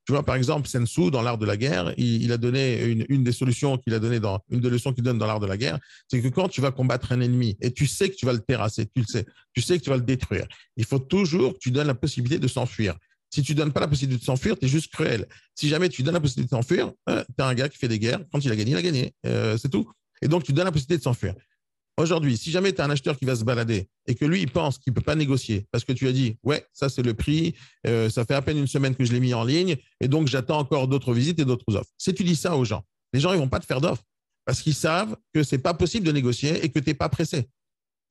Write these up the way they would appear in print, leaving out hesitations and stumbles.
Tu vois, par exemple, Sun Tzu, dans l'art de la guerre, il a donné une des solutions qu'il a donné dans une des leçons qu'il donne dans l'art de la guerre, c'est que quand tu vas combattre un ennemi et tu sais que tu vas le terrasser, tu sais que tu vas le détruire, il faut toujours que tu donnes la possibilité de s'enfuir. Si tu donnes pas la possibilité de s'enfuir, tu es juste cruel. Si jamais tu donnes la possibilité de s'enfuir, tu as un gars qui fait des guerres. Quand il a gagné, il a gagné. C'est tout. Et donc, tu donnes la possibilité de s'enfuir. Aujourd'hui, si jamais tu as un acheteur qui va se balader et que lui, il pense qu'il ne peut pas négocier parce que tu as dit, ouais, ça c'est le prix, ça fait à peine une semaine que je l'ai mis en ligne et donc j'attends encore d'autres visites et d'autres offres. Si tu dis ça aux gens, les gens, ils ne vont pas te faire d'offres parce qu'ils savent que ce n'est pas possible de négocier et que tu n'es pas pressé.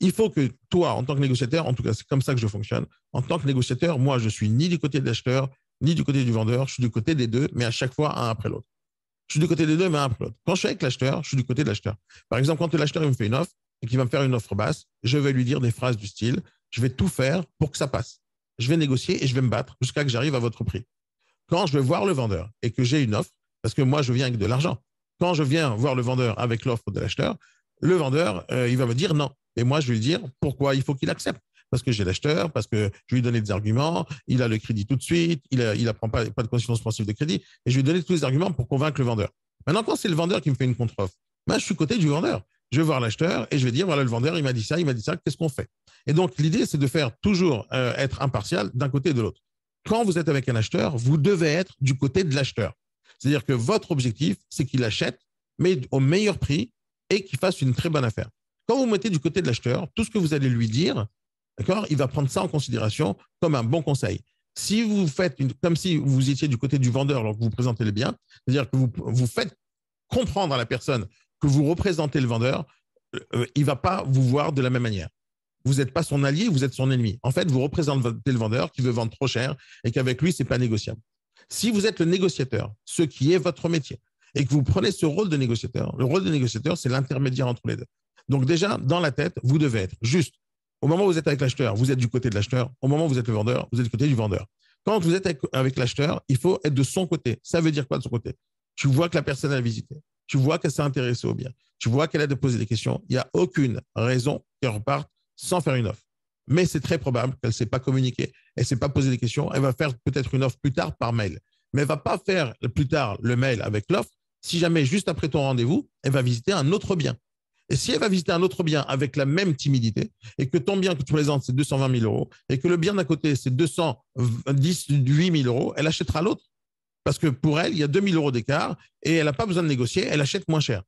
Il faut que toi, en tant que négociateur, en tout cas, c'est comme ça que je fonctionne, en tant que négociateur, moi, je suis ni du côté de l'acheteur, ni du côté du vendeur, je suis du côté des deux, mais à chaque fois, un après l'autre. Je suis du côté des deux, mais un après l'autre. Quand je suis avec l'acheteur, je suis du côté de l'acheteur. Par exemple, quand l'acheteur il me fait une offre et qu'il va me faire une offre basse, je vais lui dire des phrases du style, je vais tout faire pour que ça passe. Je vais négocier et je vais me battre jusqu'à ce que j'arrive à votre prix. Quand je vais voir le vendeur et que j'ai une offre, parce que moi, je viens avec de l'argent, quand je viens voir le vendeur avec l'offre de l'acheteur, le vendeur, il va me dire non. Et moi, je vais lui dire pourquoi il faut qu'il accepte. Parce que j'ai l'acheteur, parce que je lui ai donné des arguments, il a le crédit tout de suite, il n'apprend pas de conditions suspensives de crédit, et je lui ai donné tous les arguments pour convaincre le vendeur. Maintenant, quand c'est le vendeur qui me fait une contre-offre, ben, je suis côté du vendeur. Je vais voir l'acheteur et je vais dire, voilà, le vendeur, il m'a dit ça, qu'est-ce qu'on fait? Et donc, l'idée, c'est de faire toujours être impartial d'un côté et de l'autre. Quand vous êtes avec un acheteur, vous devez être du côté de l'acheteur. C'est-à-dire que votre objectif, c'est qu'il achète, mais au meilleur prix et qu'il fasse une très bonne affaire. Quand vous mettez du côté de l'acheteur, tout ce que vous allez lui dire, d'accord, il va prendre ça en considération comme un bon conseil. Si vous faites comme si vous étiez du côté du vendeur alors que vous présentez le bien, c'est-à-dire que vous faites comprendre à la personne que vous représentez le vendeur, il ne va pas vous voir de la même manière. Vous n'êtes pas son allié, vous êtes son ennemi. En fait, vous représentez le vendeur qui veut vendre trop cher et qu'avec lui, ce n'est pas négociable. Si vous êtes le négociateur, ce qui est votre métier, et que vous prenez ce rôle de négociateur, le rôle de négociateur, c'est l'intermédiaire entre les deux. Donc déjà, dans la tête, vous devez être juste. Au moment où vous êtes avec l'acheteur, vous êtes du côté de l'acheteur. Au moment où vous êtes le vendeur, vous êtes du côté du vendeur. Quand vous êtes avec l'acheteur, il faut être de son côté. Ça veut dire quoi de son côté? Tu vois que la personne a visité. Tu vois qu'elle s'est intéressée au bien. Tu vois qu'elle a posé des questions. Il n'y a aucune raison qu'elle reparte sans faire une offre. Mais c'est très probable qu'elle ne s'est pas communiquée, elle ne s'est pas posé des questions. Elle va faire peut-être une offre plus tard par mail. Mais elle ne va pas faire plus tard le mail avec l'offre si jamais, juste après ton rendez-vous, elle va visiter un autre bien. Et si elle va visiter un autre bien avec la même timidité et que ton bien que tu présentes, c'est 220 000 euros et que le bien d'à côté, c'est 218 000 euros, elle achètera l'autre. Parce que pour elle, il y a 2 000 euros d'écart et elle n'a pas besoin de négocier, elle achète moins cher.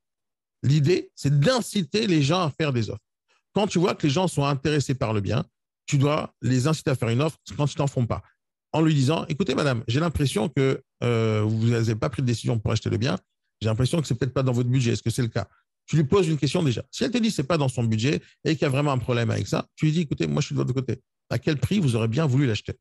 L'idée, c'est d'inciter les gens à faire des offres. Quand tu vois que les gens sont intéressés par le bien, tu dois les inciter à faire une offre quand ils t'en font pas. En lui disant, écoutez madame, j'ai l'impression que vous n'avez pas pris de décision pour acheter le bien, j'ai l'impression que c'est peut-être pas dans votre budget, est-ce que c'est le cas? Tu lui poses une question déjà. Si elle te dit que ce n'est pas dans son budget et qu'il y a vraiment un problème avec ça, tu lui dis, écoutez, moi je suis de votre côté. À quel prix vous aurez bien voulu l'acheter?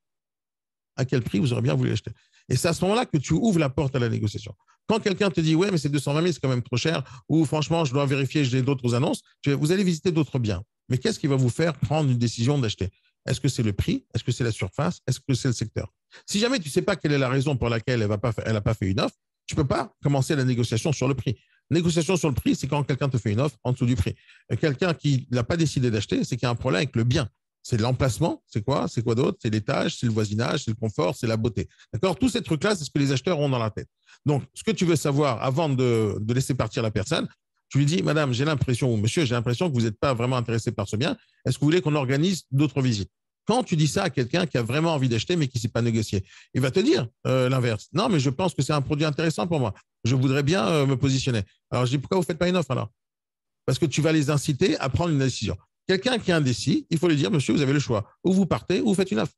À quel prix vous aurez bien voulu l'acheter? Et c'est à ce moment-là que tu ouvres la porte à la négociation. Quand quelqu'un te dit, ouais, mais c'est 220 000, c'est quand même trop cher, ou franchement, je dois vérifier, j'ai d'autres annonces, vous allez visiter d'autres biens. Mais qu'est-ce qui va vous faire prendre une décision d'acheter? Est-ce que c'est le prix? Est-ce que c'est la surface? Est-ce que c'est le secteur? Si jamais tu ne sais pas quelle est la raison pour laquelle elle n'a pas fait une offre, tu ne peux pas commencer la négociation sur le prix. Négociation sur le prix, c'est quand quelqu'un te fait une offre en dessous du prix. Quelqu'un qui n'a pas décidé d'acheter, c'est qu'il y a un problème avec le bien. C'est l'emplacement, c'est quoi? C'est quoi d'autre? C'est l'étage, c'est le voisinage, c'est le confort, c'est la beauté. D'accord? Tous ces trucs-là, c'est ce que les acheteurs ont dans la tête. Donc, ce que tu veux savoir avant de laisser partir la personne, tu lui dis, madame, j'ai l'impression, ou monsieur, j'ai l'impression que vous n'êtes pas vraiment intéressé par ce bien. Est-ce que vous voulez qu'on organise d'autres visites? Quand tu dis ça à quelqu'un qui a vraiment envie d'acheter, mais qui ne sait pas négocier, il va te dire l'inverse. Non, mais je pense que c'est un produit intéressant pour moi. Je voudrais bien me positionner. Alors, je dis, pourquoi vous ne faites pas une offre alors? Parce que tu vas les inciter à prendre une décision. Quelqu'un qui est indécis, il faut lui dire, monsieur, vous avez le choix. Ou vous partez, ou vous faites une offre.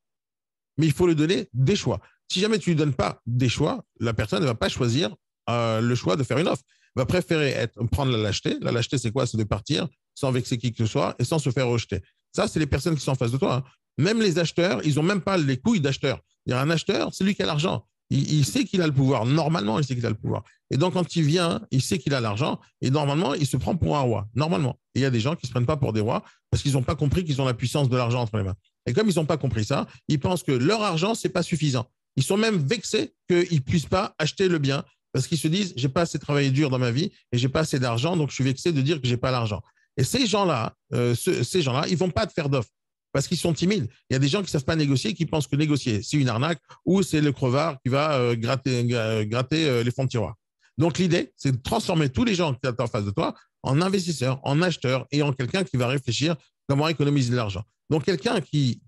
Mais il faut lui donner des choix. Si jamais tu ne lui donnes pas des choix, la personne ne va pas choisir le choix de faire une offre. Elle va préférer prendre la lâcheté. La lâcheté, c'est quoi? C'est de partir sans vexer qui que ce soit et sans se faire rejeter. Ça, c'est les personnes qui sont en face de toi. Hein. Même les acheteurs, ils n'ont même pas les couilles d'acheteurs. Il y a un acheteur, c'est lui qui a l'argent. Il sait qu'il a le pouvoir. Normalement, il sait qu'il a le pouvoir. Et donc, quand il vient, il sait qu'il a l'argent. Et normalement, il se prend pour un roi. Normalement. Et il y a des gens qui ne se prennent pas pour des rois parce qu'ils n'ont pas compris qu'ils ont la puissance de l'argent entre les mains. Et comme ils n'ont pas compris ça, ils pensent que leur argent, ce n'est pas suffisant. Ils sont même vexés qu'ils ne puissent pas acheter le bien parce qu'ils se disent, j'ai pas assez travaillé dur dans ma vie et j'ai pas assez d'argent, donc je suis vexé de dire que j'ai pas l'argent. Et ces gens-là, ils vont pas te faire d'offre. parce qu'ils sont timides. Il y a des gens qui ne savent pas négocier, qui pensent que négocier, c'est une arnaque ou c'est le crevard qui va gratter les fonds de tiroir. Donc, l'idée, c'est de transformer tous les gens qui sont en face de toi en investisseurs, en acheteurs et en quelqu'un qui va réfléchir comment économiser de l'argent. Donc, quelqu'un qui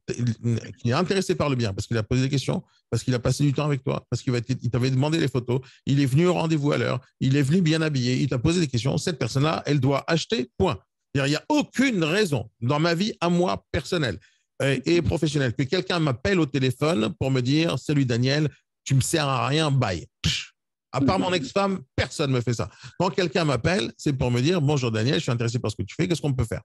est intéressé par le bien, parce qu'il a posé des questions, parce qu'il a passé du temps avec toi, parce qu'il t'avait demandé les photos, il est venu au rendez-vous à l'heure, il est venu bien habillé, il t'a posé des questions, cette personne-là, elle doit acheter, point. Il n'y a aucune raison dans ma vie, à moi, personnelle et professionnelle, que quelqu'un m'appelle au téléphone pour me dire « Salut Daniel, tu me sers à rien, bye ». À part mon ex-femme, personne ne me fait ça. Quand quelqu'un m'appelle, c'est pour me dire « Bonjour Daniel, je suis intéressé par ce que tu fais, qu'est-ce qu'on peut faire ?»«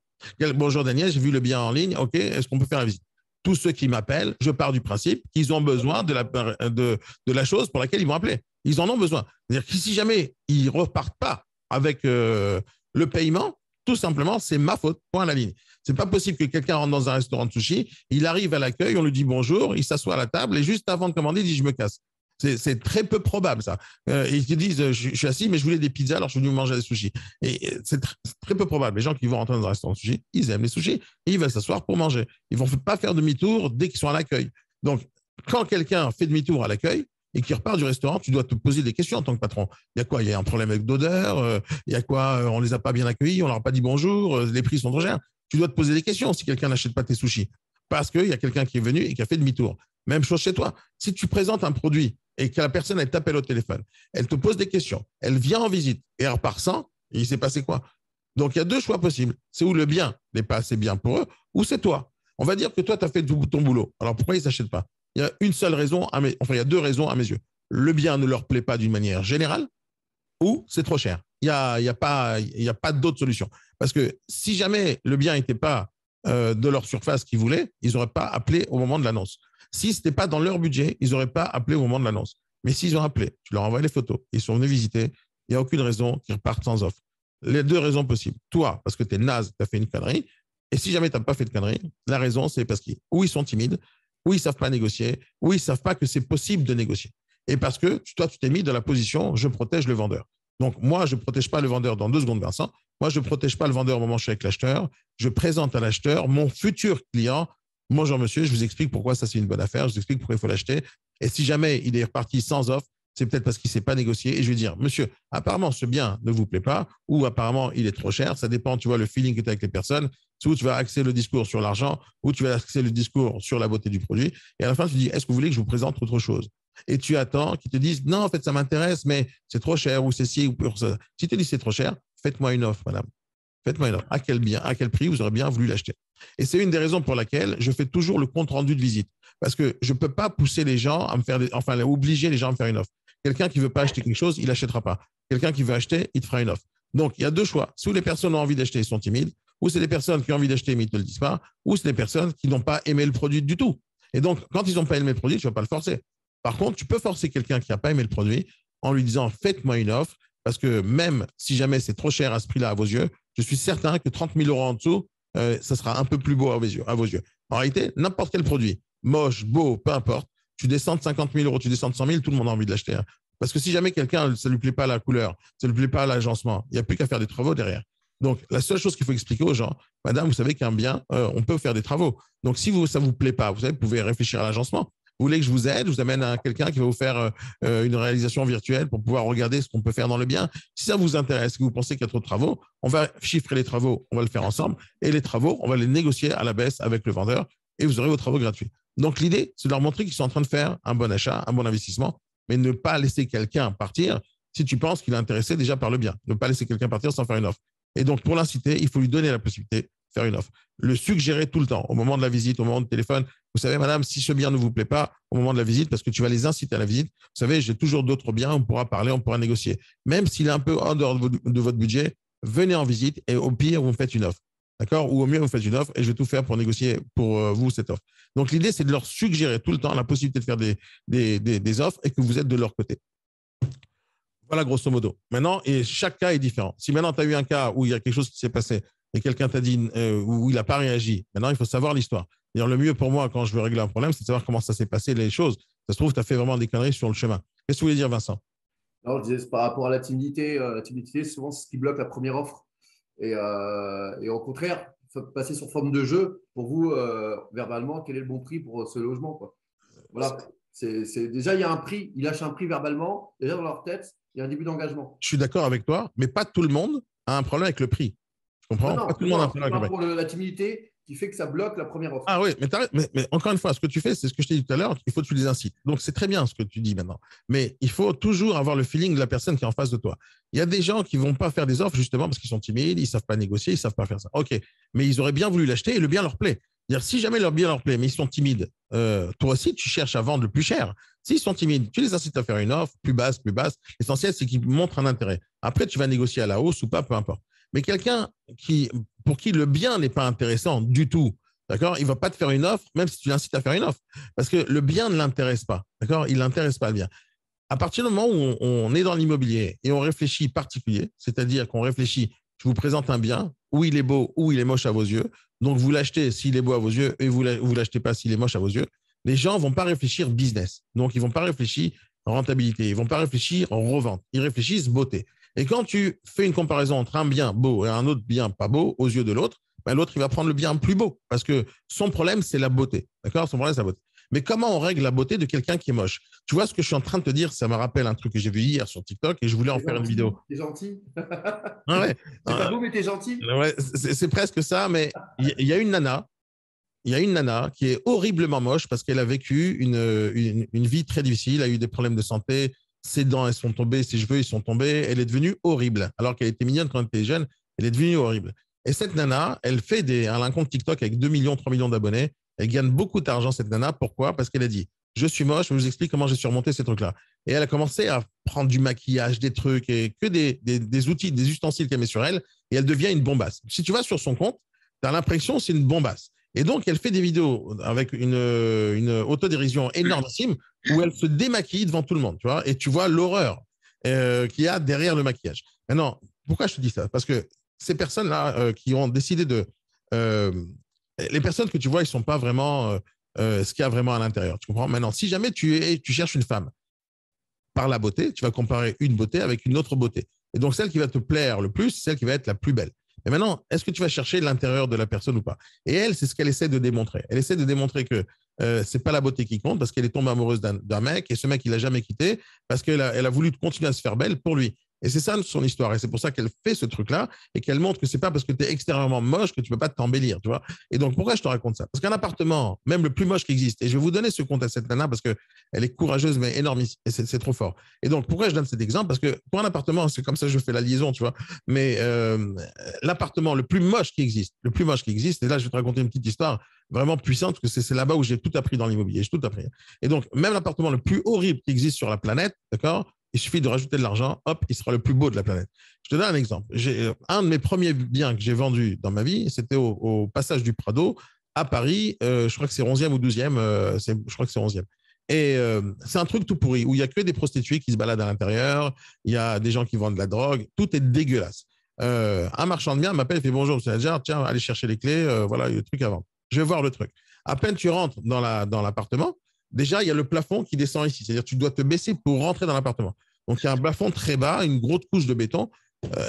Bonjour Daniel, j'ai vu le bien en ligne, ok, est-ce qu'on peut faire la visite ?» Tous ceux qui m'appellent, je pars du principe qu'ils ont besoin de la chose pour laquelle ils vont appeler. Ils en ont besoin. C'est-à-dire que si jamais ils ne repartent pas avec le paiement, tout simplement, c'est ma faute, point à la ligne. C'est pas possible que quelqu'un rentre dans un restaurant de sushi, il arrive à l'accueil, on lui dit bonjour, il s'assoit à la table et juste avant de commander, il dit je me casse. C'est très peu probable, ça. Ils te disent, je suis assis, mais je voulais des pizzas, alors je suis venu manger des sushis. Et c'est très peu probable. Les gens qui vont rentrer dans un restaurant de sushi, ils aiment les sushis et ils veulent s'asseoir pour manger. Ils ne vont pas faire demi-tour dès qu'ils sont à l'accueil. Donc, quand quelqu'un fait demi-tour à l'accueil et qu'il repart du restaurant, tu dois te poser des questions en tant que patron. Il y a quoi? Il y a un problème avec d'odeur? Il y a quoi? On ne les a pas bien accueillis, on ne leur a pas dit bonjour, les prix sont trop chers. Tu dois te poser des questions si quelqu'un n'achète pas tes sushis. Parce qu'il y a quelqu'un qui est venu et qui a fait demi-tour. Même chose chez toi. Si tu présentes un produit et que la personne, elle t'appelle au téléphone, elle te pose des questions, elle vient en visite et elle repart sans, et il s'est passé quoi? Donc, il y a deux choix possibles. C'est où le bien n'est pas assez bien pour eux, ou c'est toi. On va dire que toi, tu as fait ton boulot. Alors, pourquoi ils ne s'achètent pas? Il y a une seule raison, il y a deux raisons à mes yeux. Le bien ne leur plaît pas d'une manière générale, ou c'est trop cher. Il n'y a pas d'autre solution. Parce que si jamais le bien n'était pas de leur surface qu'ils voulaient, ils n'auraient pas appelé au moment de l'annonce. Si ce n'était pas dans leur budget, ils n'auraient pas appelé au moment de l'annonce. Mais s'ils ont appelé, tu leur envoies les photos, ils sont venus visiter, il n'y a aucune raison qu'ils repartent sans offre. Les deux raisons possibles. Toi, parce que tu es naze, tu as fait une connerie. Et si jamais tu n'as pas fait de connerie, la raison, c'est parce qu'ils sont timides, ou ils ne savent pas négocier, ou ils ne savent pas que c'est possible de négocier. Et parce que toi, tu t'es mis dans la position, je protège le vendeur. Donc, moi, je ne protège pas le vendeur dans 2 secondes, Vincent. Moi, je ne protège pas le vendeur au moment où je suis avec l'acheteur. Je présente à l'acheteur mon futur client. Bonjour, monsieur, je vous explique pourquoi ça, c'est une bonne affaire. Je vous explique pourquoi il faut l'acheter. Et si jamais il est reparti sans offre, c'est peut-être parce qu'il ne s'est pas négocié. Et je vais dire, monsieur, apparemment, ce bien ne vous plaît pas ou apparemment, il est trop cher. Ça dépend, tu vois, le feeling que tu as avec les personnes. C'est où tu vas axer le discours sur l'argent ou tu vas axer le discours sur la beauté du produit. Et à la fin, tu dis, est-ce que vous voulez que je vous présente autre chose? Et tu attends qu'ils te disent, non, en fait, ça m'intéresse, mais c'est trop cher ou c'est ci ou pour ça. Si tu dis c'est trop cher, faites-moi une offre, madame. Faites-moi une offre. À quel bien, à quel prix vous aurez bien voulu l'acheter? Et c'est une des raisons pour laquelle je fais toujours le compte rendu de visite. Parce que je ne peux pas pousser les gens à me faire, obliger les gens à me faire une offre. Quelqu'un qui ne veut pas acheter quelque chose, il n'achètera pas. Quelqu'un qui veut acheter, il te fera une offre. Donc, il y a deux choix. Soit les personnes ont envie d'acheter et sont timides, ou c'est des personnes qui ont envie d'acheter mais ils ne te le disent pas, ou c'est des personnes qui n'ont pas aimé le produit du tout. Et donc, quand ils n'ont pas aimé le produit, tu ne vas pas le forcer. Par contre, tu peux forcer quelqu'un qui n'a pas aimé le produit en lui disant « faites-moi une offre », parce que même si jamais c'est trop cher à ce prix-là à vos yeux, je suis certain que 30 000 € en dessous, ça sera un peu plus beau à vos yeux. En réalité, n'importe quel produit, moche, beau, peu importe, tu descends de 50 000 €, tu descends de 100 000, tout le monde a envie de l'acheter. Hein. Parce que si jamais quelqu'un, ça ne lui plaît pas la couleur, ça ne lui plaît pas l'agencement, il n'y a plus qu'à faire des travaux derrière. Donc, la seule chose qu'il faut expliquer aux gens, madame, vous savez qu'un bien, on peut faire des travaux. Donc, si ça ne vous plaît pas, vous savez, vous pouvez réfléchir à l'agencement. Vous voulez que je vous aide, je vous amène à quelqu'un qui va vous faire une réalisation virtuelle pour pouvoir regarder ce qu'on peut faire dans le bien. Si ça vous intéresse, que vous pensez qu'il y a trop de travaux, on va chiffrer les travaux, on va le faire ensemble. Et les travaux, on va les négocier à la baisse avec le vendeur et vous aurez vos travaux gratuits. Donc, l'idée, c'est de leur montrer qu'ils sont en train de faire un bon achat, un bon investissement, mais ne pas laisser quelqu'un partir si tu penses qu'il est intéressé déjà par le bien. Ne pas laisser quelqu'un partir sans faire une offre. Et donc, pour l'inciter, il faut lui donner la possibilité de faire une offre. Le suggérer tout le temps, au moment de la visite, au moment du téléphone. Vous savez, madame, si ce bien ne vous plaît pas au moment de la visite, parce que tu vas les inciter à la visite, vous savez, j'ai toujours d'autres biens, on pourra parler, on pourra négocier. Même s'il est un peu en dehors de votre budget, venez en visite et au pire, vous me faites une offre. D'accord? Ou au mieux, vous faites une offre et je vais tout faire pour négocier pour vous cette offre. Donc, l'idée, c'est de leur suggérer tout le temps la possibilité de faire des offres et que vous êtes de leur côté. Voilà, grosso modo. Maintenant, et chaque cas est différent. Si maintenant, tu as eu un cas où il y a quelque chose qui s'est passé et quelqu'un t'a dit où il n'a pas réagi, maintenant, il faut savoir l'histoire. D'ailleurs, le mieux pour moi, quand je veux régler un problème, c'est de savoir comment ça s'est passé, les choses. Ça se trouve, tu as fait vraiment des conneries sur le chemin. Qu'est-ce que tu voulais dire, Vincent? Alors, je disais, par rapport à la timidité, souvent, c'est ce qui bloque la première offre. Et au contraire, passer sur forme de jeu pour vous, verbalement, quel est le bon prix pour ce logement, quoi. Voilà. Déjà, il y a un prix. Ils lâchent un prix verbalement. Déjà, dans leur tête, il y a un début d'engagement. Je suis d'accord avec toi, mais pas tout le monde a un problème avec le prix. Tu comprends? Non, pas tout le monde a un problème avec le prix. pour la timidité qui fait que ça bloque la première offre. Ah oui, mais encore une fois, ce que tu fais, c'est ce que je t'ai dit tout à l'heure, il faut que tu les incites. Donc, c'est très bien ce que tu dis maintenant. Mais il faut toujours avoir le feeling de la personne qui est en face de toi. Il y a des gens qui ne vont pas faire des offres justement parce qu'ils sont timides, ils ne savent pas négocier, ils ne savent pas faire ça. OK, mais ils auraient bien voulu l'acheter et le bien leur plaît. C'est-à-dire, si jamais leur bien leur plaît, mais ils sont timides, toi aussi, tu cherches à vendre le plus cher. S'ils sont timides, tu les incites à faire une offre plus basse, plus basse. L'essentiel, c'est qu'ils montrent un intérêt. Après, tu vas négocier à la hausse ou pas, peu importe. Mais quelqu'un pour qui le bien n'est pas intéressant du tout, d'accord, il ne va pas te faire une offre, même si tu l'incites à faire une offre, parce que le bien ne l'intéresse pas, d'accord, il l'intéresse pas le bien. À partir du moment où on est dans l'immobilier et on réfléchit particulier, c'est-à-dire qu'on réfléchit, je vous présente un bien, où il est beau, où il est moche à vos yeux, donc vous l'achetez s'il est beau à vos yeux et vous l'achetez pas s'il est moche à vos yeux, les gens vont pas réfléchir business, donc ils vont pas réfléchir rentabilité, ils vont pas réfléchir en revente, ils réfléchissent beauté. Et quand tu fais une comparaison entre un bien beau et un autre bien pas beau aux yeux de l'autre, ben l'autre, il va prendre le bien plus beau parce que son problème, c'est la beauté. D'accord? Son problème, c'est la beauté. Mais comment on règle la beauté de quelqu'un qui est moche? Tu vois ce que je suis en train de te dire? Ça me rappelle un truc que j'ai vu hier sur TikTok et je voulais en faire une vidéo. T'es gentil. Ah ouais. C'est pas beau, mais t'es gentil. Ouais, c'est presque ça, mais il y a une nana. Il y a une nana qui est horriblement moche parce qu'elle a vécu une vie très difficile, a eu des problèmes de santé, ses dents elles sont tombées, ses cheveux ils sont tombés, elle est devenue horrible. Alors qu'elle était mignonne quand elle était jeune, elle est devenue horrible. Et cette nana, elle a un compte TikTok avec 2 millions, 3 millions d'abonnés. Elle gagne beaucoup d'argent, cette nana. Pourquoi? Parce qu'elle a dit, je suis moche, je vous explique comment j'ai surmonté ces trucs-là. Et elle a commencé à prendre du maquillage, des trucs, et que des outils, des ustensiles qu'elle met sur elle, et elle devient une bombasse. Si tu vas sur son compte, tu as l'impression que c'est une bombasse. Et donc, elle fait des vidéos avec une autodérision énormissime où elle se démaquille devant tout le monde, tu vois, et tu vois l'horreur qu'il y a derrière le maquillage. Maintenant, pourquoi je te dis ça? Parce que ces personnes-là qui ont décidé de... les personnes que tu vois, ils ne sont pas vraiment ce qu'il y a vraiment à l'intérieur, tu comprends? Maintenant, si jamais tu cherches une femme par la beauté, tu vas comparer une beauté avec une autre beauté. Et donc, celle qui va te plaire le plus, c'est celle qui va être la plus belle. Mais maintenant, est-ce que tu vas chercher l'intérieur de la personne ou pas? Et elle, c'est ce qu'elle essaie de démontrer. Elle essaie de démontrer que c'est pas la beauté qui compte parce qu'elle est tombée amoureuse d'un mec et ce mec, il l'a jamais quitté parce qu'elle a voulu continuer à se faire belle pour lui. Et c'est ça son histoire. Et c'est pour ça qu'elle fait ce truc-là et qu'elle montre que c'est pas parce que tu es extérieurement moche que tu peux pas t'embellir, tu vois. Et donc, pourquoi je te raconte ça? Parce qu'un appartement, même le plus moche qui existe, et je vais vous donner ce compte à cette nana parce qu'elle est courageuse mais énormiste et c'est trop fort. Et donc, pourquoi je donne cet exemple? Parce que pour un appartement, c'est comme ça que je fais la liaison, tu vois. Mais l'appartement le plus moche qui existe, et là, je vais te raconter une petite histoire vraiment puissante parce que c'est là-bas où j'ai tout appris dans l'immobilier. J'ai tout appris. Et donc, même l'appartement le plus horrible qui existe sur la planète, d'accord? Il suffit de rajouter de l'argent, hop, il sera le plus beau de la planète. Je te donne un exemple. Un de mes premiers biens que j'ai vendu dans ma vie, c'était au passage du Prado à Paris. Je crois que c'est 11e ou 12e. Je crois que c'est 11e. Et c'est un truc tout pourri où il n'y a que des prostituées qui se baladent à l'intérieur. Il y a des gens qui vendent de la drogue. Tout est dégueulasse. Un marchand de biens m'appelle et fait bonjour, monsieur Nadjar, tiens, allez chercher les clés. Voilà, il y a le truc à vendre. Je vais voir le truc. À peine tu rentres dans l'appartement, déjà, il y a le plafond qui descend ici. C'est-à-dire que tu dois te baisser pour rentrer dans l'appartement. Donc, il y a un plafond très bas, une grosse couche de béton.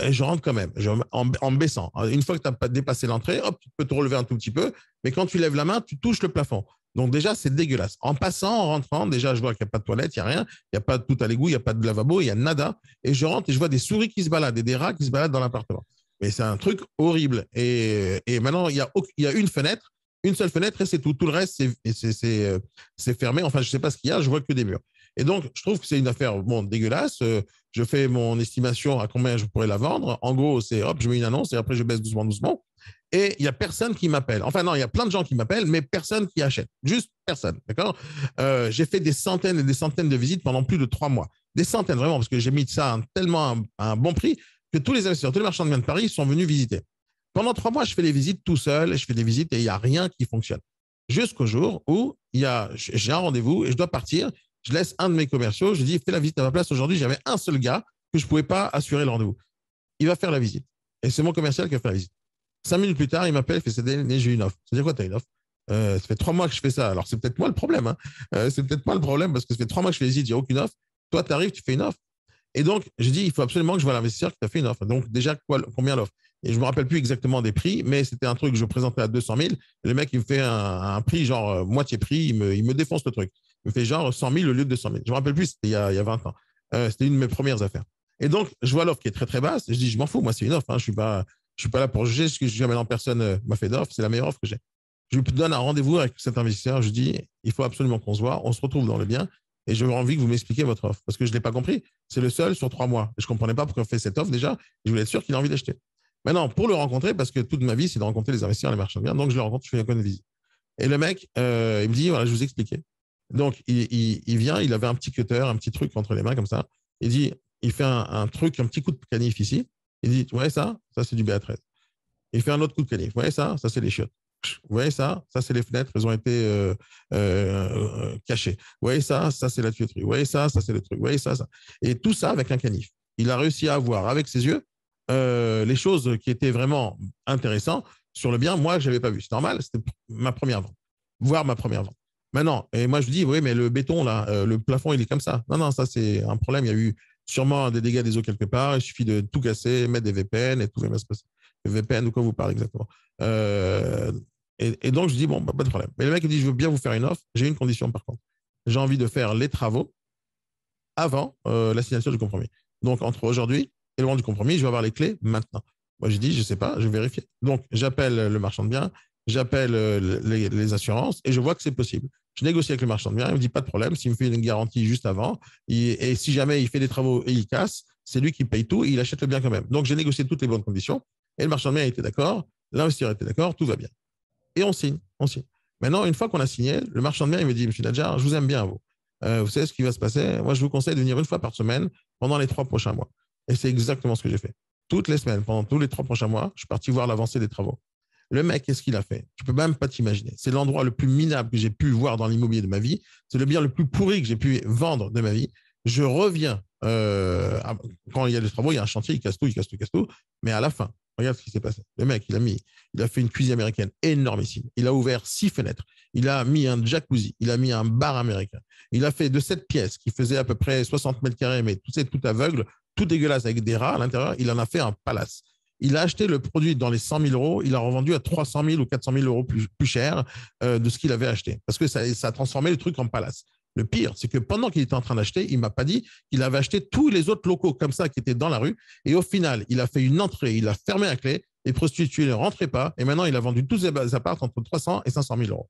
Et je rentre quand même, en me baissant. Une fois que tu as dépassé l'entrée, hop, tu peux te relever un tout petit peu. Mais quand tu lèves la main, tu touches le plafond. Donc, déjà, c'est dégueulasse. En passant, en rentrant, déjà, je vois qu'il n'y a pas de toilette, il n'y a rien. Il n'y a pas de tout à l'égout, il n'y a pas de lavabo, il n'y a nada. Et je rentre et je vois des souris qui se baladent et des rats qui se baladent dans l'appartement. Mais c'est un truc horrible. Et maintenant, il y a une fenêtre. Une seule fenêtre et c'est tout. Tout le reste, c'est fermé. Enfin, je ne sais pas ce qu'il y a, je vois que des murs. Et donc, je trouve que c'est une affaire dégueulasse. Je fais mon estimation à combien je pourrais la vendre. En gros, c'est hop, je mets une annonce et après, je baisse doucement, doucement. Et il n'y a personne qui m'appelle. Enfin, non, il y a plein de gens qui m'appellent, mais personne qui achète. Juste personne. D'accord? J'ai fait des centaines et des centaines de visites pendant plus de 3 mois. Des centaines, vraiment, parce que j'ai mis ça tellement à un bon prix que tous les investisseurs, tous les marchands de biens de Paris sont venus visiter. Pendant 3 mois, je fais les visites tout seul, je fais des visites et il n'y a rien qui fonctionne. Jusqu'au jour où j'ai un rendez-vous et je dois partir. Je laisse un de mes commerciaux, je dis, fais la visite à ma place aujourd'hui. J'avais un seul gars que je ne pouvais pas assurer le rendez-vous. Il va faire la visite. Et c'est mon commercial qui va faire la visite. 5 minutes plus tard, il m'appelle, il fait, Cédric, j'ai une offre. C'est-à-dire quoi, tu as une offre? Ça fait 3 mois que je fais ça. Alors, c'est peut-être moi le problème. Hein. C'est peut-être moi le problème parce que ça fait 3 mois que je fais la visite, il n'y a aucune offre. Toi, tu arrives, tu fais une offre. Et donc, je dis, il faut absolument que je vois l'investisseur qui t'a fait une offre. Donc, déjà, combien l'offre? Et je me rappelle plus exactement des prix, mais c'était un truc que je présentais à 200 000. Le mec, il me fait un prix genre moitié prix, il me défonce le truc. Il me fait genre 100 000 au lieu de 200 000. Je me rappelle plus, c'était il y a 20 ans. C'était une de mes premières affaires. Et donc, je vois l'offre qui est très, très basse. Je dis, je m'en fous, moi, c'est une offre. Hein. Je suis pas là pour juger ce que jamais en personne m'a fait d'offre. C'est la meilleure offre que j'ai. Je lui donne un rendez-vous avec cet investisseur. Je dis, il faut absolument qu'on se voit. On se retrouve dans le bien. Et j'ai envie que vous m'expliquiez votre offre. Parce que je ne l'ai pas compris. C'est le seul sur 3 mois. Et je ne comprenais pas pourquoi on fait cette offre déjà. Je voulais être sûr qu'il a envie d'acheter. Maintenant, pour le rencontrer, parce que toute ma vie, c'est de rencontrer les investisseurs, les marchands de biens. Donc, je le rencontre, je fais une visite. Et le mec, il me dit, voilà, je vous expliquais. Donc, il vient, il avait un petit cutter, un petit truc entre les mains comme ça. Il dit, il fait un truc, un petit coup de canif ici. Il dit, vous voyez ça? Ça, c'est du BA13. Il fait un autre coup de canif. Vous voyez ça? Ça, c'est les chiottes. Vous voyez ça? Ça, c'est les fenêtres. Elles ont été cachées. Vous voyez ça? Ça, c'est la tuyauterie. Vous voyez ça? Ça, c'est le truc. Vous voyez ça? Ça. Et tout ça avec un canif. Il a réussi à voir avec ses yeux les choses qui étaient vraiment intéressantes sur le bien. Moi, je n'avais pas vu. C'est normal. C'était ma première vente. Voire ma première vente. Maintenant, et moi, je dis, oui, mais le béton, là, le plafond, il est comme ça. Non, non, ça, c'est un problème. Il y a eu sûrement des dégâts des eaux quelque part. Il suffit de tout casser, mettre des VPN et tout va bien se passer. VPN, de quoi vous parlez exactement? Et donc, je dis, bon, bah, pas de problème. Mais le mec, il dit, je veux bien vous faire une offre. J'ai une condition, par contre. J'ai envie de faire les travaux avant la signature du compromis. Donc, entre aujourd'hui et le moment du compromis, je vais avoir les clés maintenant. Moi, je dis, je ne sais pas, je vais vérifier. Donc, j'appelle le marchand de biens, j'appelle les assurances et je vois que c'est possible. Je négocie avec le marchand de biens, il me dit, pas de problème, s'il me fait une garantie juste avant, et si jamais il fait des travaux et il casse, c'est lui qui paye tout et il achète le bien quand même. Donc, j'ai négocié toutes les bonnes conditions et le marchand de biens était d'accord, l'investisseur était d'accord, tout va bien. Et on signe, on signe. Maintenant, une fois qu'on a signé, le marchand de biens, il me dit, Monsieur Nadjar, je vous aime bien, vous. Vous savez ce qui va se passer? Moi, je vous conseille de venir une fois par semaine pendant les 3 prochains mois. Et c'est exactement ce que j'ai fait. Toutes les semaines, pendant tous les 3 prochains mois, je suis parti voir l'avancée des travaux. Le mec, qu'est-ce qu'il a fait? Tu peux même pas t'imaginer. C'est l'endroit le plus minable que j'ai pu voir dans l'immobilier de ma vie. C'est le bien le plus pourri que j'ai pu vendre de ma vie. Je reviens, quand il y a des travaux, il y a un chantier, il casse tout, il casse tout, il casse tout. Mais à la fin, regarde ce qui s'est passé. Le mec, il a fait une cuisine américaine énormissime. Il a ouvert 6 fenêtres. Il a mis un jacuzzi. Il a mis un bar américain. Il a fait de cette pièce qui faisait à peu près 60 mètres carrés, mais tout aveugle, tout dégueulasse avec des rats à l'intérieur. Il en a fait un palace. Il a acheté le produit dans les 100 000 euros. Il l'a revendu à 300 000 ou 400 000 euros plus cher de ce qu'il avait acheté. Parce que ça a transformé le truc en palace. Le pire, c'est que pendant qu'il était en train d'acheter, il ne m'a pas dit qu'il avait acheté tous les autres locaux comme ça qui étaient dans la rue. Et au final, il a fait une entrée, il a fermé à clé. Les prostituées ne rentraient pas. Et maintenant, il a vendu tous ses apparts entre 300 et 500 000 euros.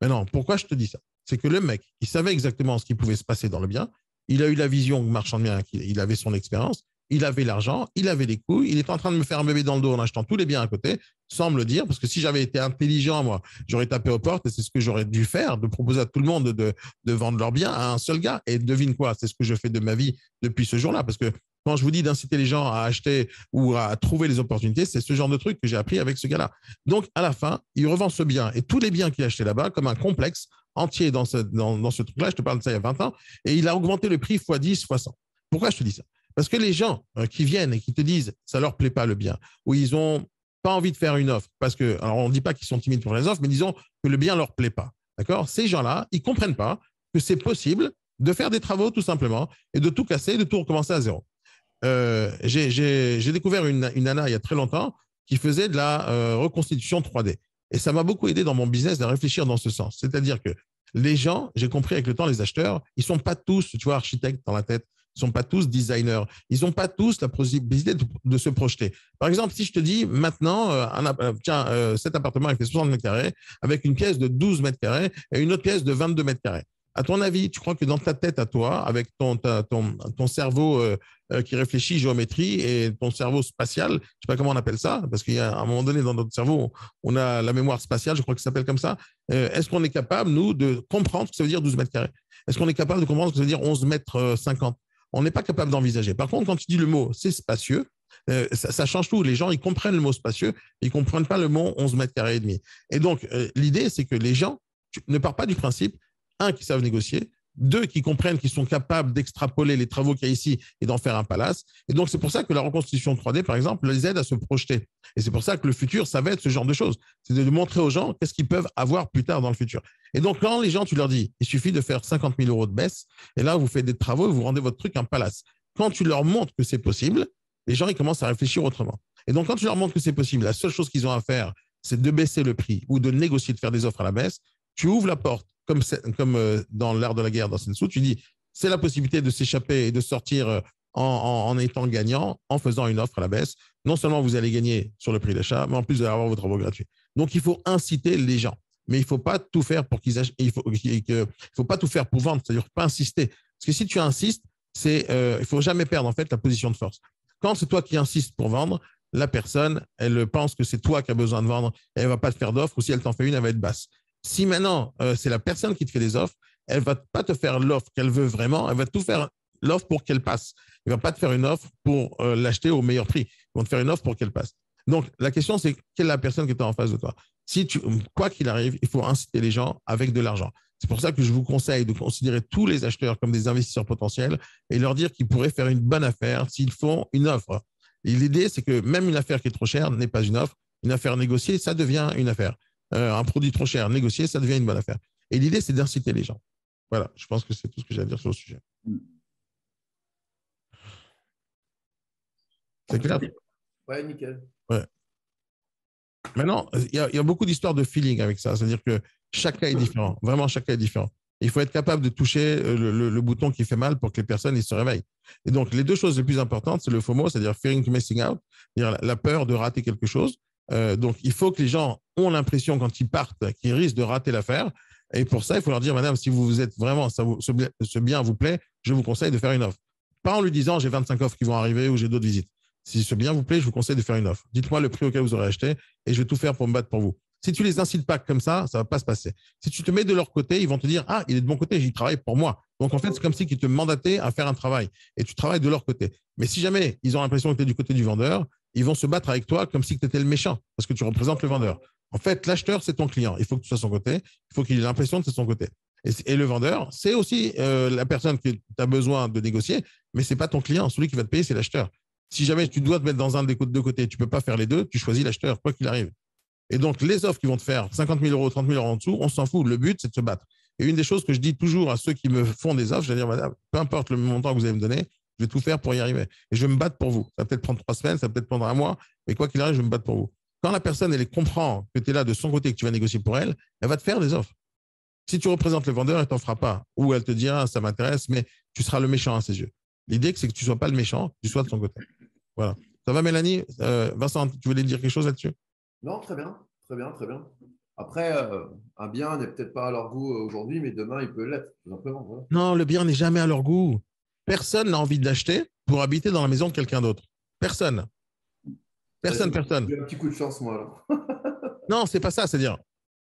Maintenant, pourquoi je te dis ça? C'est que le mec, il savait exactement ce qui pouvait se passer dans le bien. Il a eu la vision marchand de biens, il avait son expérience. Il avait l'argent, il avait les couilles, il était en train de me faire un bébé dans le dos en achetant tous les biens à côté, sans me le dire, parce que si j'avais été intelligent, moi, j'aurais tapé aux portes et c'est ce que j'aurais dû faire, de proposer à tout le monde de vendre leurs biens à un seul gars. Et devine quoi, c'est ce que je fais de ma vie depuis ce jour-là, parce que quand je vous dis d'inciter les gens à acheter ou à trouver les opportunités, c'est ce genre de truc que j'ai appris avec ce gars-là. Donc, à la fin, il revend ce bien et tous les biens qu'il a achetés là-bas comme un complexe entier dans ce truc-là. Je te parle de ça il y a 20 ans. Et il a augmenté le prix x10, x100. Pourquoi je te dis ça? Parce que les gens qui viennent et qui te disent ça leur plaît pas le bien, ou ils ont pas envie de faire une offre, parce que, alors on ne dit pas qu'ils sont timides pour les offres, mais disons que le bien leur plaît pas. D'accord? Ces gens-là, ils comprennent pas que c'est possible de faire des travaux tout simplement et de tout casser, de tout recommencer à zéro. J'ai découvert une nana il y a très longtemps qui faisait de la reconstitution 3D. Et ça m'a beaucoup aidé dans mon business de réfléchir dans ce sens. C'est-à-dire que les gens, j'ai compris avec le temps, les acheteurs, ils sont pas tous, tu vois, architectes dans la tête. Ils ne sont pas tous designers. Ils n'ont pas tous la possibilité de se projeter. Par exemple, si je te dis maintenant, cet appartement il fait 60 mètres carrés avec une pièce de 12 mètres carrés et une autre pièce de 22 mètres carrés. À ton avis, tu crois que dans ta tête à toi, avec ton cerveau qui réfléchit géométrie et ton cerveau spatial, je ne sais pas comment on appelle ça, parce qu'il y a un moment donné dans notre cerveau, on a la mémoire spatiale, je crois que ça s'appelle comme ça. Est-ce qu'on est capable, nous, de comprendre ce que ça veut dire 12 mètres carrés? Est-ce qu'on est capable de comprendre ce que ça veut dire 11 mètres 50? On n'est pas capable d'envisager. Par contre, quand tu dis le mot c'est spacieux, ça change tout. Les gens, ils comprennent le mot spacieux, ils ne comprennent pas le mot 11 mètres carrés et demi. Et donc, l'idée, c'est que les gens ne partent pas du principe, un, qui savent négocier, deux, qui comprennent qu'ils sont capables d'extrapoler les travaux qu'il y a ici et d'en faire un palace. Et donc, c'est pour ça que la reconstitution 3D, par exemple, les aide à se projeter. Et c'est pour ça que le futur, ça va être ce genre de choses. C'est de montrer aux gens qu'est-ce qu'ils peuvent avoir plus tard dans le futur. Et donc, quand les gens, tu leur dis, il suffit de faire 50 000 euros de baisse, et là, vous faites des travaux et vous rendez votre truc un palace. Quand tu leur montres que c'est possible, les gens, ils commencent à réfléchir autrement. Et donc, quand tu leur montres que c'est possible, la seule chose qu'ils ont à faire, c'est de baisser le prix ou de négocier, de faire des offres à la baisse. Tu ouvres la porte, comme dans l'art de la guerre dans Sun Tzu, tu dis, c'est la possibilité de s'échapper et de sortir en étant gagnant, en faisant une offre à la baisse. Non seulement vous allez gagner sur le prix d'achat, mais en plus vous allez avoir vos travaux gratuits. Donc, il faut inciter les gens. Mais il ne faut pas tout faire pour qu'ils achètent. Il faut pas tout faire pour vendre, c'est-à-dire pas insister. Parce que si tu insistes, il ne faut jamais perdre en fait la position de force. Quand c'est toi qui insistes pour vendre, la personne, elle pense que c'est toi qui as besoin de vendre, elle ne va pas te faire d'offre, ou si elle t'en fait une, elle va être basse. Si maintenant, c'est la personne qui te fait des offres, elle ne va pas te faire l'offre qu'elle veut vraiment, elle va tout faire l'offre pour qu'elle passe. Elle ne va pas te faire une offre pour l'acheter au meilleur prix. Ils vont te faire une offre pour qu'elle passe. Donc, la question, c'est quelle est la personne qui est en face de toi. Quoi qu'il arrive, il faut inciter les gens avec de l'argent. C'est pour ça que je vous conseille de considérer tous les acheteurs comme des investisseurs potentiels et leur dire qu'ils pourraient faire une bonne affaire s'ils font une offre. Et l'idée, c'est que même une affaire qui est trop chère n'est pas une offre. Une affaire négociée, ça devient une affaire. Un produit trop cher négocié, ça devient une bonne affaire. Et l'idée, c'est d'inciter les gens. Voilà, je pense que c'est tout ce que j'ai à dire sur le sujet. C'est clair? Ouais, nickel. Ouais. Maintenant, il y a beaucoup d'histoires de feeling avec ça. C'est-à-dire que chaque cas est différent. Vraiment, chaque cas est différent. Il faut être capable de toucher le bouton qui fait mal pour que les personnes se réveillent. Et donc, les deux choses les plus importantes, c'est le FOMO, c'est-à-dire fearing to missing out, c'est-à-dire la peur de rater quelque chose. Donc, il faut que les gens ont l'impression, quand ils partent, qu'ils risquent de rater l'affaire. Et pour ça, il faut leur dire, madame, si vous êtes vraiment, ce bien vous plaît, je vous conseille de faire une offre. Pas en lui disant, j'ai 25 offres qui vont arriver ou j'ai d'autres visites. Si ce bien vous plaît, je vous conseille de faire une offre. Dites-moi le prix auquel vous aurez acheté et je vais tout faire pour me battre pour vous. Si tu les incites pas comme ça ne va pas se passer. Si tu te mets de leur côté, ils vont te dire, ah, il est de mon côté, il travaille pour moi. Donc, en fait, c'est comme si ils te mandataient à faire un travail et tu travailles de leur côté. Mais si jamais ils ont l'impression que tu es du côté du vendeur, ils vont se battre avec toi comme si tu étais le méchant parce que tu représentes le vendeur. En fait, l'acheteur, c'est ton client. Il faut que tu sois à son côté. Il faut qu'il ait l'impression que c'est son côté. Et le vendeur, c'est aussi la personne que tu as besoin de négocier, mais ce n'est pas ton client. Celui qui va te payer, c'est l'acheteur. Si jamais tu dois te mettre dans un des deux côtés, tu ne peux pas faire les deux, tu choisis l'acheteur, quoi qu'il arrive. Et donc, les offres qui vont te faire 50 000 euros, 30 000 euros en dessous, on s'en fout. Le but, c'est de se battre. Et une des choses que je dis toujours à ceux qui me font des offres, je vais dire, madame, peu importe le montant que vous allez me donner, je vais tout faire pour y arriver. Et je vais me battre pour vous. Ça va peut-être prendre 3 semaines, ça va peut-être prendre un mois, mais quoi qu'il arrive, je vais me battre pour vous. Quand la personne, elle comprend que tu es là de son côté, que tu vas négocier pour elle, elle va te faire des offres. Si tu représentes le vendeur, elle ne t'en fera pas. Ou elle te dira, ça m'intéresse, mais tu seras le méchant à ses yeux. L'idée, c'est que tu ne sois pas le méchant, tu sois de son côté. Voilà. Ça va, Mélanie? Vincent, tu voulais dire quelque chose là-dessus? Non, très bien, très bien, très bien. Après, un bien n'est peut-être pas à leur goût aujourd'hui, mais demain, il peut l'être, tout simplement. Voilà. Non, le bien n'est jamais à leur goût. Personne n'a envie de l'acheter pour habiter dans la maison de quelqu'un d'autre. Personne. Personne. J'ai un petit coup de chance, moi, alors. Non, c'est pas ça. C'est-à-dire,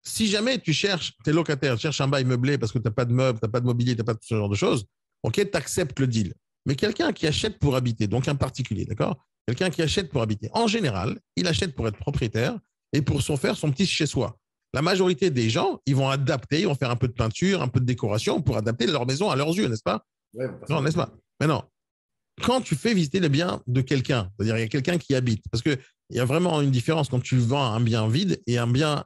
si jamais tu cherches, tu es locataire, tu cherches un bail meublé parce que tu n'as pas de meubles, tu n'as pas de mobilier, tu n'as pas de ce genre de choses, ok, tu acceptes le deal. Mais quelqu'un qui achète pour habiter, donc un particulier, d'accord? Quelqu'un qui achète pour habiter, en général, il achète pour être propriétaire et pour faire son petit chez-soi. La majorité des gens, ils vont adapter, ils vont faire un peu de peinture, un peu de décoration pour adapter leur maison à leurs yeux, n'est-ce pas? Ouais, Non, n'est-ce pas? Mais non. Quand tu fais visiter le bien de quelqu'un, c'est-à-dire il y a quelqu'un qui habite, parce qu'il y a vraiment une différence quand tu vends un bien vide et un bien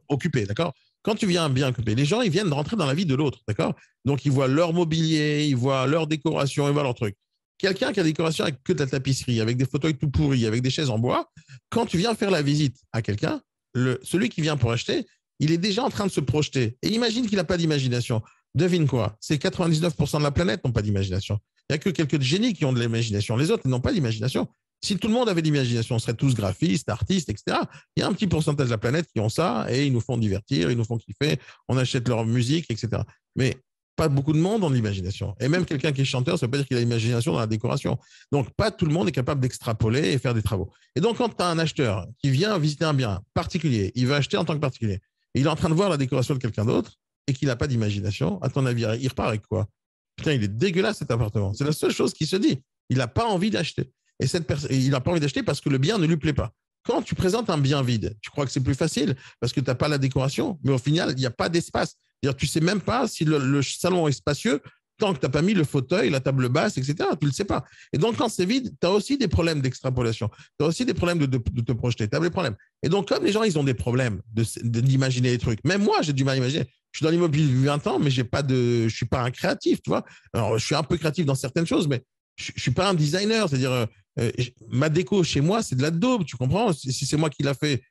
occupé, d'accord? Quand tu viens un bien occupé, les gens, ils viennent de rentrer dans la vie de l'autre, d'accord? Donc, ils voient leur mobilier, ils voient leur décoration, ils voient leur truc. Quelqu'un qui a des décorations avec que de la tapisserie, avec des fauteuils tout pourris, avec des chaises en bois, quand tu viens faire la visite à quelqu'un, celui qui vient pour acheter, il est déjà en train de se projeter. Et imagine qu'il n'a pas d'imagination. Devine quoi? C'est 99% de la planète n'ont pas d'imagination. Il n'y a que quelques génies qui ont de l'imagination. Les autres n'ont pas d'imagination. Si tout le monde avait d'imagination, on serait tous graphistes, artistes, etc. Il y a un petit pourcentage de la planète qui ont ça et ils nous font divertir, ils nous font kiffer, on achète leur musique, etc. Mais pas beaucoup de monde ont de l'imagination. Et même quelqu'un qui est chanteur, ça ne veut pas dire qu'il a l'imagination dans la décoration. Donc, pas tout le monde est capable d'extrapoler et faire des travaux. Et donc, quand tu as un acheteur qui vient visiter un bien particulier, il va acheter en tant que particulier, et il est en train de voir la décoration de quelqu'un d'autre et qu'il n'a pas d'imagination, à ton avis, il repart avec quoi? Putain, il est dégueulasse cet appartement. C'est la seule chose qui se dit. Il n'a pas envie d'acheter. Et il n'a pas envie d'acheter parce que le bien ne lui plaît pas. Quand tu présentes un bien vide, tu crois que c'est plus facile parce que tu n'as pas la décoration, mais au final, il n'y a pas d'espace. C'est-à-dire, tu ne sais même pas si le salon est spacieux tant que tu n'as pas mis le fauteuil, la table basse, etc. Tu ne le sais pas. Et donc, quand c'est vide, tu as aussi des problèmes d'extrapolation. Tu as aussi des problèmes de te projeter. Tu as des problèmes. Et donc, comme les gens, ils ont des problèmes d'imaginer des trucs. Même moi, j'ai du mal à imaginer. Je suis dans l'immobilier depuis 20 ans, mais je ne suis pas un créatif, tu vois. Alors, je suis un peu créatif dans certaines choses, mais je suis pas un designer. C'est-à-dire, ma déco chez moi, c'est de la daube, tu comprends? Si c'est moi qui l'a fait,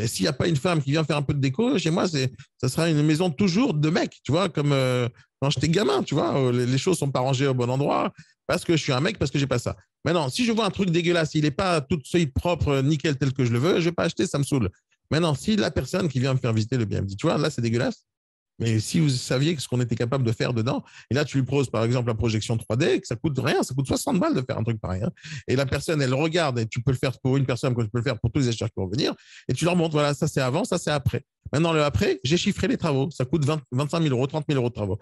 s'il n'y a pas une femme qui vient faire un peu de déco, chez moi, ça sera une maison toujours de mec, tu vois, comme quand j'étais gamin, tu vois, les choses sont pas rangées au bon endroit parce que je suis un mec, parce que j'ai pas ça. Maintenant, si je vois un truc dégueulasse, il n'est pas tout solide, propre, nickel, tel que je le veux, je vais pas acheter, ça me saoule. Maintenant, si la personne qui vient me faire visiter le bien me dit, tu vois, là, c'est dégueulasse, mais si vous saviez ce qu'on était capable de faire dedans, et là, tu lui proposes, par exemple, la projection 3D, que ça coûte rien, ça coûte 60 balles de faire un truc pareil. Hein. Et la personne, elle regarde, et tu peux le faire pour une personne, comme tu peux le faire pour tous les acheteurs qui vont venir, et tu leur montres, voilà, ça c'est avant, ça c'est après. Maintenant, le après, j'ai chiffré les travaux. Ça coûte 25 000 euros, 30 000 euros de travaux.